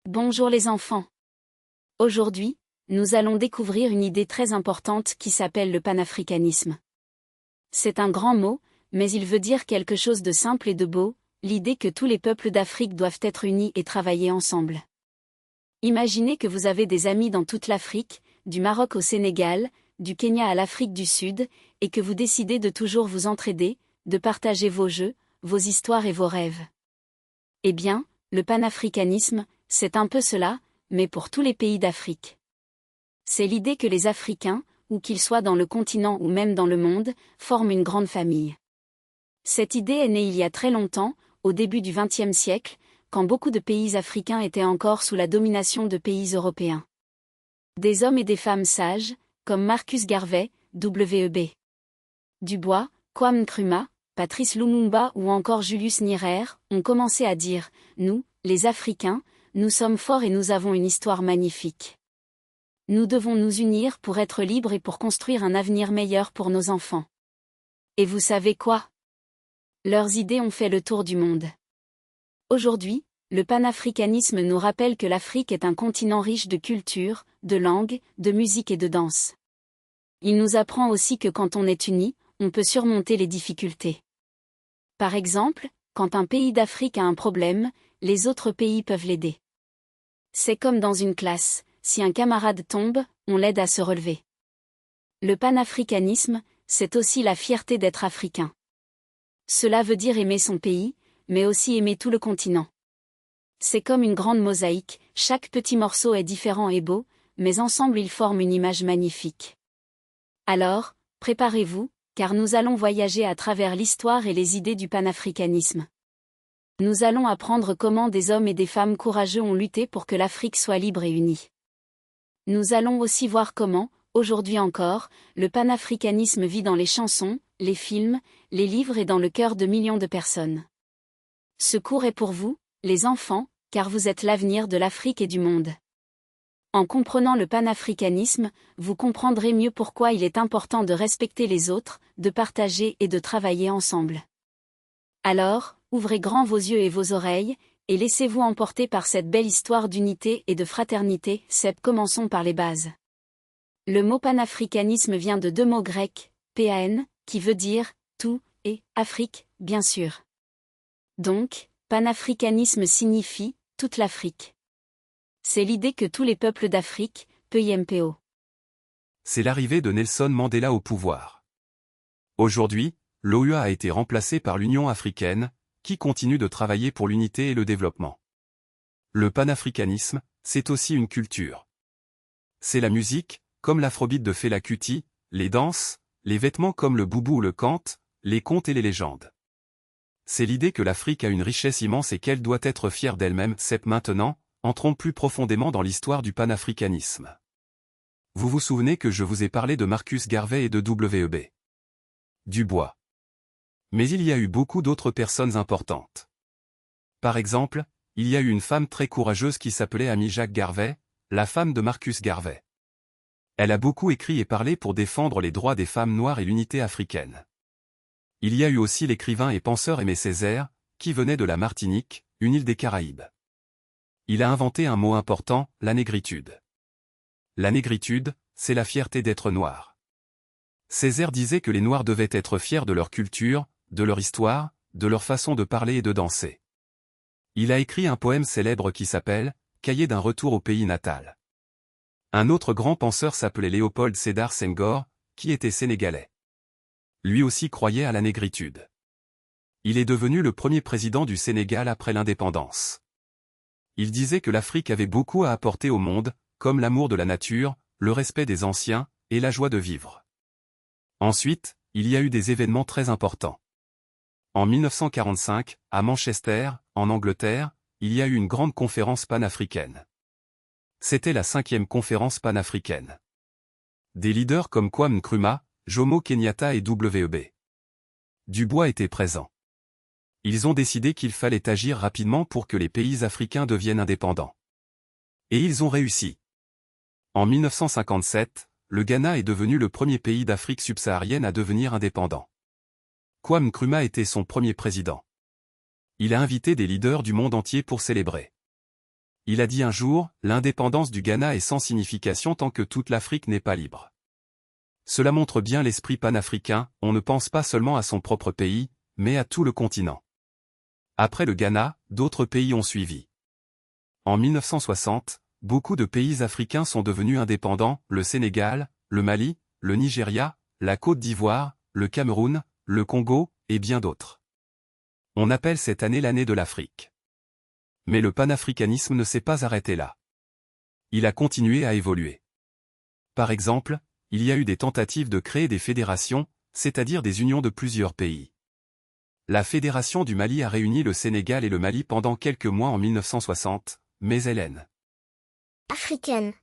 Bonjour les enfants. Aujourd'hui, nous allons découvrir une idée très importante qui s'appelle le panafricanisme. C'est un grand mot, mais il veut dire quelque chose de simple et de beau, l'idée que tous les peuples d'Afrique doivent être unis et travailler ensemble. Imaginez que vous avez des amis dans toute l'Afrique, du Maroc au Sénégal, du Kenya à l'Afrique du Sud, et que vous décidez de toujours vous entraider, de partager vos jeux, vos histoires et vos rêves. Eh bien, le panafricanisme, c'est un peu cela, mais pour tous les pays d'Afrique. C'est l'idée que les Africains, où qu'ils soient dans le continent ou même dans le monde, forment une grande famille. Cette idée est née il y a très longtemps, au début du XXe siècle, quand beaucoup de pays africains étaient encore sous la domination de pays européens. Des hommes et des femmes sages, comme Marcus Garvey, W.E.B. Du Bois, Kwame Nkrumah, Patrice Lumumba ou encore Julius Nyerere, ont commencé à dire « Nous, les Africains, nous sommes forts et nous avons une histoire magnifique. Nous devons nous unir pour être libres et pour construire un avenir meilleur pour nos enfants. » Et vous savez quoi? Leurs idées ont fait le tour du monde. Aujourd'hui, le panafricanisme nous rappelle que l'Afrique est un continent riche de culture, de langues, de musique et de danse. Il nous apprend aussi que quand on est unis, on peut surmonter les difficultés. Par exemple, quand un pays d'Afrique a un problème, les autres pays peuvent l'aider. C'est comme dans une classe, si un camarade tombe, on l'aide à se relever. Le panafricanisme, c'est aussi la fierté d'être africain. Cela veut dire aimer son pays, mais aussi aimer tout le continent. C'est comme une grande mosaïque, chaque petit morceau est différent et beau, mais ensemble ils forment une image magnifique. Alors, préparez-vous, car nous allons voyager à travers l'histoire et les idées du panafricanisme. Nous allons apprendre comment des hommes et des femmes courageux ont lutté pour que l'Afrique soit libre et unie. Nous allons aussi voir comment, aujourd'hui encore, le panafricanisme vit dans les chansons, les films, les livres et dans le cœur de millions de personnes. Ce cours est pour vous, les enfants, car vous êtes l'avenir de l'Afrique et du monde. En comprenant le panafricanisme, vous comprendrez mieux pourquoi il est important de respecter les autres, de partager et de travailler ensemble. Alors, ouvrez grand vos yeux et vos oreilles, et laissez-vous emporter par cette belle histoire d'unité et de fraternité. Commençons par les bases. Le mot panafricanisme vient de deux mots grecs, pan, qui veut dire « tout » et « Afrique », bien sûr. Donc, panafricanisme signifie « toute l'Afrique ». C'est l'idée que tous les peuples d'Afrique, PIMPO. C'est l'arrivée de Nelson Mandela au pouvoir. Aujourd'hui, l'OUA a été remplacée par l'Union africaine, qui continue de travailler pour l'unité et le développement. Le panafricanisme, c'est aussi une culture. C'est la musique, comme l'afrobeat de Fela Kuti, les danses, les vêtements comme le boubou ou le kente, les contes et les légendes. C'est l'idée que l'Afrique a une richesse immense et qu'elle doit être fière d'elle-même. Maintenant, entrons plus profondément dans l'histoire du panafricanisme. Vous vous souvenez que je vous ai parlé de Marcus Garvey et de W.E.B. Du Bois. Mais il y a eu beaucoup d'autres personnes importantes. Par exemple, il y a eu une femme très courageuse qui s'appelait Amy Jacques Garvey, la femme de Marcus Garvey. Elle a beaucoup écrit et parlé pour défendre les droits des femmes noires et l'unité africaine. Il y a eu aussi l'écrivain et penseur Aimé Césaire, qui venait de la Martinique, une île des Caraïbes. Il a inventé un mot important, la négritude. La négritude, c'est la fierté d'être noir. Césaire disait que les Noirs devaient être fiers de leur culture, de leur histoire, de leur façon de parler et de danser. Il a écrit un poème célèbre qui s'appelle « Cahier d'un retour au pays natal ». Un autre grand penseur s'appelait Léopold Sédar Senghor, qui était sénégalais. Lui aussi croyait à la négritude. Il est devenu le premier président du Sénégal après l'indépendance. Il disait que l'Afrique avait beaucoup à apporter au monde, comme l'amour de la nature, le respect des anciens, et la joie de vivre. Ensuite, il y a eu des événements très importants. En 1945, à Manchester, en Angleterre, il y a eu une grande conférence panafricaine. C'était la 5e conférence panafricaine. Des leaders comme Kwame Nkrumah, Jomo Kenyatta et W.E.B. Du Bois étaient présents. Ils ont décidé qu'il fallait agir rapidement pour que les pays africains deviennent indépendants. Et ils ont réussi. En 1957, le Ghana est devenu le premier pays d'Afrique subsaharienne à devenir indépendant. Kwame Nkrumah était son premier président. Il a invité des leaders du monde entier pour célébrer. Il a dit un jour, l'indépendance du Ghana est sans signification tant que toute l'Afrique n'est pas libre. Cela montre bien l'esprit panafricain, on ne pense pas seulement à son propre pays, mais à tout le continent. Après le Ghana, d'autres pays ont suivi. En 1960, beaucoup de pays africains sont devenus indépendants, le Sénégal, le Mali, le Nigeria, la Côte d'Ivoire, le Cameroun, le Congo, et bien d'autres. On appelle cette année l'année de l'Afrique. Mais le panafricanisme ne s'est pas arrêté là. Il a continué à évoluer. Par exemple, il y a eu des tentatives de créer des fédérations, c'est-à-dire des unions de plusieurs pays. La Fédération du Mali a réuni le Sénégal et le Mali pendant quelques mois en 1960, mais Hélène. Africaine.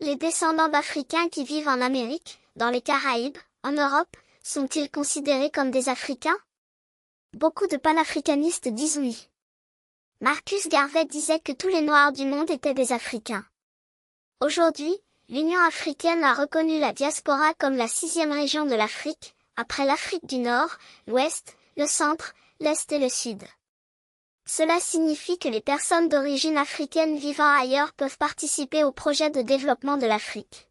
Les descendants d'Africains qui vivent en Amérique, dans les Caraïbes, en Europe, sont-ils considérés comme des Africains? Beaucoup de panafricanistes disent oui. Marcus Garvey disait que tous les Noirs du monde étaient des Africains. Aujourd'hui, l'Union africaine a reconnu la diaspora comme la 6e région de l'Afrique, après l'Afrique du Nord, l'Ouest, le Centre, l'Est et le Sud. Cela signifie que les personnes d'origine africaine vivant ailleurs peuvent participer au projet de développement de l'Afrique.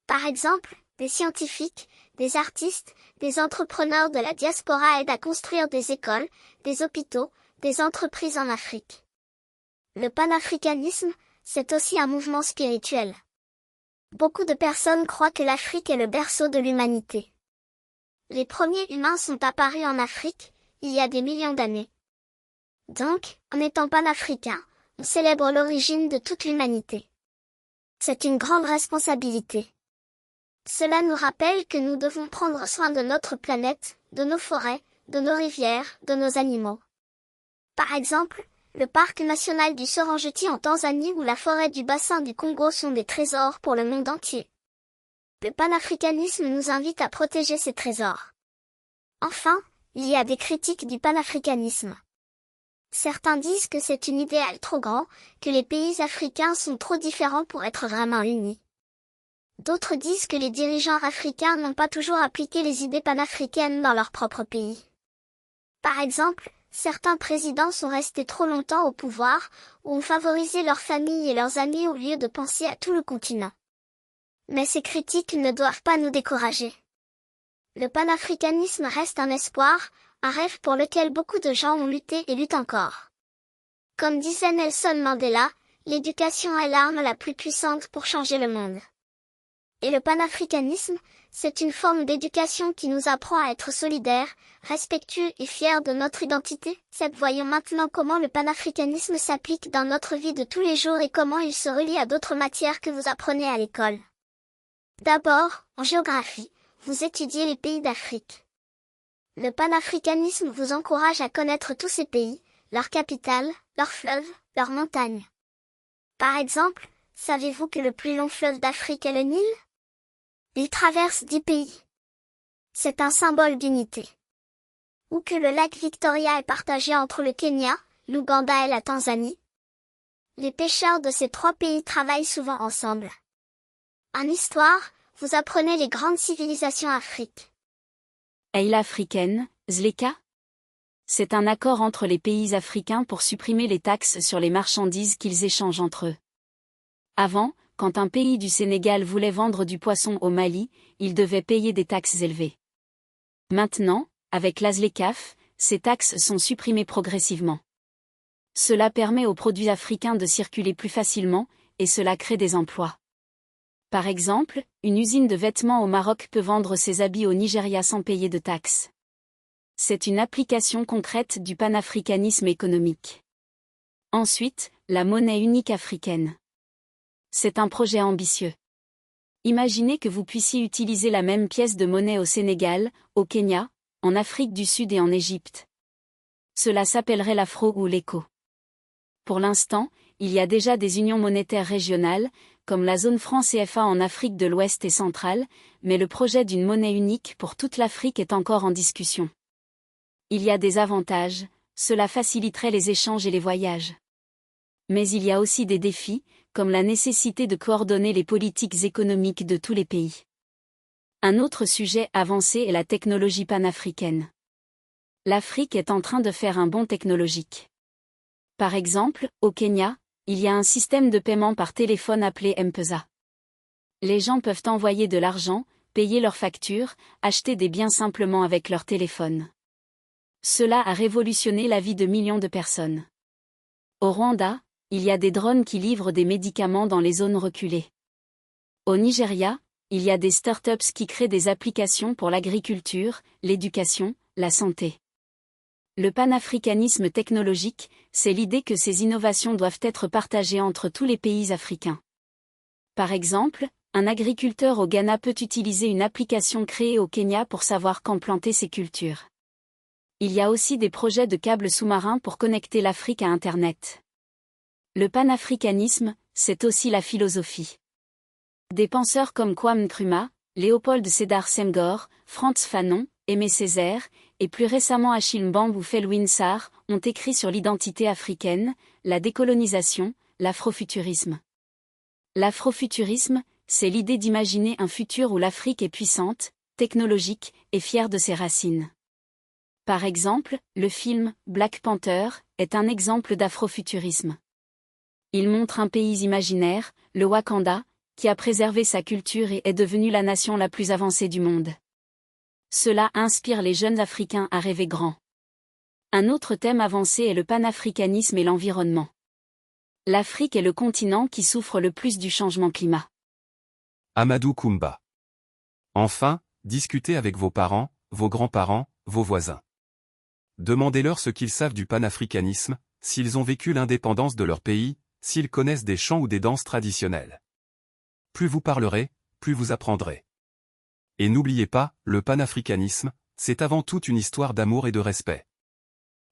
Par exemple, des scientifiques, des artistes, des entrepreneurs de la diaspora aident à construire des écoles, des hôpitaux, des entreprises en Afrique. Le panafricanisme, c'est aussi un mouvement spirituel. Beaucoup de personnes croient que l'Afrique est le berceau de l'humanité. Les premiers humains sont apparus en Afrique, il y a des millions d'années. Donc, en étant panafricain, on célèbre l'origine de toute l'humanité. C'est une grande responsabilité. Cela nous rappelle que nous devons prendre soin de notre planète, de nos forêts, de nos rivières, de nos animaux. Par exemple, le parc national du Serengeti en Tanzanie ou la forêt du bassin du Congo sont des trésors pour le monde entier. Le panafricanisme nous invite à protéger ces trésors. Enfin, il y a des critiques du panafricanisme. Certains disent que c'est un idéal trop grand, que les pays africains sont trop différents pour être vraiment unis. D'autres disent que les dirigeants africains n'ont pas toujours appliqué les idées panafricaines dans leur propre pays. Par exemple, certains présidents sont restés trop longtemps au pouvoir, ou ont favorisé leurs familles et leurs amis au lieu de penser à tout le continent. Mais ces critiques ne doivent pas nous décourager. Le panafricanisme reste un espoir, un rêve pour lequel beaucoup de gens ont lutté et luttent encore. Comme disait Nelson Mandela, l'éducation est l'arme la plus puissante pour changer le monde. Et le panafricanisme, c'est une forme d'éducation qui nous apprend à être solidaires, respectueux et fiers de notre identité. Voyons maintenant comment le panafricanisme s'applique dans notre vie de tous les jours et comment il se relie à d'autres matières que vous apprenez à l'école. D'abord, en géographie, vous étudiez les pays d'Afrique. Le panafricanisme vous encourage à connaître tous ces pays, leurs capitales, leurs fleuves, leurs montagnes. Par exemple, savez-vous que le plus long fleuve d'Afrique est le Nil? Il traverse 10 pays. C'est un symbole d'unité. Ou que le lac Victoria est partagé entre le Kenya, l'Ouganda et la Tanzanie. Les pêcheurs de ces 3 pays travaillent souvent ensemble. En histoire, vous apprenez les grandes civilisations africaines. Eila africaine, ZLECA? C'est un accord entre les pays africains pour supprimer les taxes sur les marchandises qu'ils échangent entre eux. Avant, quand un pays du Sénégal voulait vendre du poisson au Mali, il devait payer des taxes élevées. Maintenant, avec la ZLECAf, ces taxes sont supprimées progressivement. Cela permet aux produits africains de circuler plus facilement, et cela crée des emplois. Par exemple, une usine de vêtements au Maroc peut vendre ses habits au Nigeria sans payer de taxes. C'est une application concrète du panafricanisme économique. Ensuite, la monnaie unique africaine. C'est un projet ambitieux. Imaginez que vous puissiez utiliser la même pièce de monnaie au Sénégal, au Kenya, en Afrique du Sud et en Égypte. Cela s'appellerait l'afro ou l'éco. Pour l'instant, il y a déjà des unions monétaires régionales, comme la zone franc CFA en Afrique de l'Ouest et centrale, mais le projet d'une monnaie unique pour toute l'Afrique est encore en discussion. Il y a des avantages, cela faciliterait les échanges et les voyages. Mais il y a aussi des défis, comme la nécessité de coordonner les politiques économiques de tous les pays. Un autre sujet avancé est la technologie panafricaine. L'Afrique est en train de faire un bond technologique. Par exemple, au Kenya, il y a un système de paiement par téléphone appelé M-Pesa. Les gens peuvent envoyer de l'argent, payer leurs factures, acheter des biens simplement avec leur téléphone. Cela a révolutionné la vie de millions de personnes. Au Rwanda, il y a des drones qui livrent des médicaments dans les zones reculées. Au Nigeria, il y a des startups qui créent des applications pour l'agriculture, l'éducation, la santé. Le panafricanisme technologique, c'est l'idée que ces innovations doivent être partagées entre tous les pays africains. Par exemple, un agriculteur au Ghana peut utiliser une application créée au Kenya pour savoir quand planter ses cultures. Il y a aussi des projets de câbles sous-marins pour connecter l'Afrique à Internet. Le panafricanisme, c'est aussi la philosophie. Des penseurs comme Kwame Nkrumah, Léopold Sédar Senghor, Frantz Fanon, Aimé Césaire, et plus récemment Achille Mbambe ou Felwine Sarr, ont écrit sur l'identité africaine, la décolonisation, l'afrofuturisme. L'afrofuturisme, c'est l'idée d'imaginer un futur où l'Afrique est puissante, technologique, et fière de ses racines. Par exemple, le film « Black Panther » est un exemple d'afrofuturisme. Il montre un pays imaginaire, le Wakanda, qui a préservé sa culture et est devenu la nation la plus avancée du monde. Cela inspire les jeunes Africains à rêver grand. Un autre thème avancé est le panafricanisme et l'environnement. L'Afrique est le continent qui souffre le plus du changement climat. Amadou Koumba. Enfin, discutez avec vos parents, vos grands-parents, vos voisins. Demandez-leur ce qu'ils savent du panafricanisme, s'ils ont vécu l'indépendance de leur pays, s'ils connaissent des chants ou des danses traditionnelles. Plus vous parlerez, plus vous apprendrez. Et n'oubliez pas, le panafricanisme, c'est avant tout une histoire d'amour et de respect.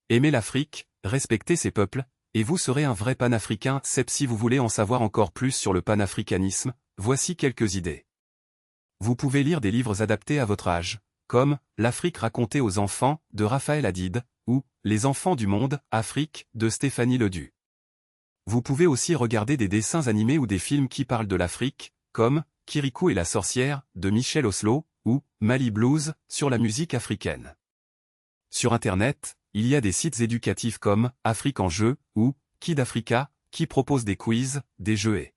Aimez l'Afrique, respectez ses peuples, et vous serez un vrai panafricain. Si vous voulez en savoir encore plus sur le panafricanisme, voici quelques idées. Vous pouvez lire des livres adaptés à votre âge, comme « L'Afrique racontée aux enfants » de Raphaël Hadid, ou « Les enfants du monde, Afrique » de Stéphanie Ledu. Vous pouvez aussi regarder des dessins animés ou des films qui parlent de l'Afrique, comme « Kirikou et la sorcière » de Michel Oslo, ou « Mali Blues » sur la musique africaine. Sur Internet, il y a des sites éducatifs comme « Afrique en jeu » ou « Kid Africa » qui proposent des quiz, des jeux et